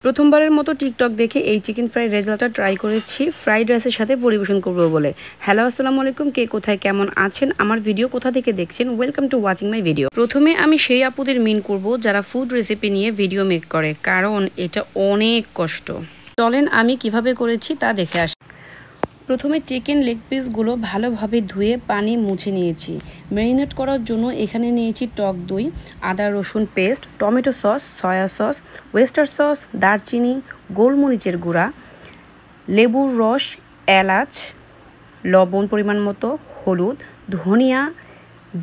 প্রথমবারের মতো টিকটক দেখে এই চিকেন ফ্রাই রেজাল্টটা ট্রাই করেছি ফ্রাইড রাইসের সাথে পরিবেশন করব বলে। হ্যালো, আসসালামু আলাইকুম। কে কোথায় কেমন আছেন, আমার ভিডিও কোথা থেকে দেখছেন, welcome to watching my video. প্রথমে আমি সেই আপুদের মিন করব যারা ফুড রেসিপি নিয়ে ভিডিও মেক করে, কারণ এটা অনেক কষ্ট। চলেন আমি কিভাবে করেছি তা দেখে আসি। প্রথমে চিকেন লেগ পিসগুলো ভালোভাবে ধুয়ে পানি মুছে নিয়েছি। ম্যারিনেট করার জন্য এখানে নিয়েছি টক দই, আদা রসুন paste, tomato sauce, soya sauce, oyster sauce, দারচিনি, গোলমরিচের গুঁড়া, লেবুর রস, এলাচ, লবণ পরিমাণ মতো, হলুদ, ধনিয়া,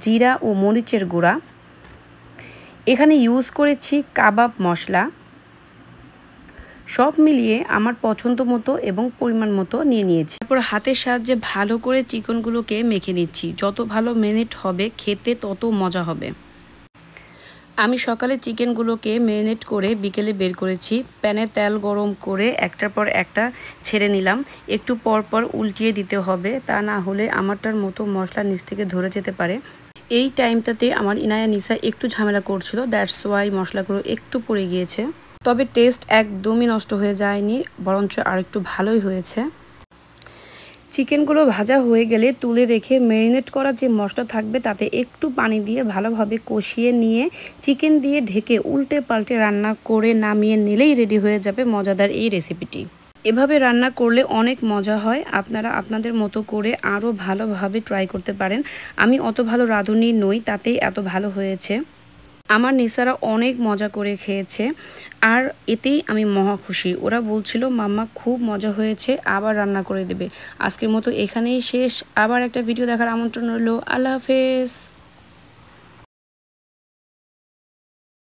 জিরা ও মরিচের গুঁড়া। এখানে ইউজ করেছি কাবাব মশলা। সব মিলিয়ে আমার পছন্দ মতো এবং পরিমাণ মতো নিয়ে নিয়েছি। তারপর হাতের সাহায্যে ভালো করে চিকেনগুলোকে মেখে নিচ্ছি। যত ভালো ম্যারিনেট হবে খেতে তত মজা হবে। আমি সকালে চিকেনগুলোকে ম্যারিনেট করে বিকেলে বের করেছি। প্যানে তেল গরম করে একটার পর একটা ছেড়ে নিলাম। একটু পর পর উল্টিয়ে দিতে হবে, তা না হলে আমারটার মতো মশলা নিচ থেকে ধরে যেতে পারে। এই টাইমটাতে আমার ইনায়া নিসা একটু ঝামেলা করছিল, দ্যাটস ওয়াই মশলাগুলো একটু পড়ে গিয়েছে। তবে টেস্ট একদমই নষ্ট হয়ে যায়নি, বরঞ্চ আর একটু ভালোই হয়েছে। চিকেনগুলো ভাজা হয়ে গেলে তুলে রেখে ম্যারিনেট করা যে মশলা থাকবে তাতে একটু পানি দিয়ে ভালোভাবে কষিয়ে নিয়ে চিকেন দিয়ে ঢেকে উল্টে পাল্টে রান্না করে নামিয়ে নিলেই রেডি হয়ে যাবে মজাদার এই রেসিপিটি। এভাবে রান্না করলে অনেক মজা হয়। আপনারা আপনাদের মতো করে আরও ভালোভাবে ট্রাই করতে পারেন। আমি অত ভালো রাঁধুনি নই, তাতেই এত ভালো হয়েছে। আমার নিসারা অনেক মজা করে খেয়েছে, আর এতেই আমি মহা খুশি। ওরা বলছিল মাম্মা খুব মজা হয়েছে, আবার রান্না করে দেবে। আজকের মতো এখানেই শেষ। আবার একটা ভিডিও দেখার আমন্ত্রণ রইল। আল্লাহ হাফেজ।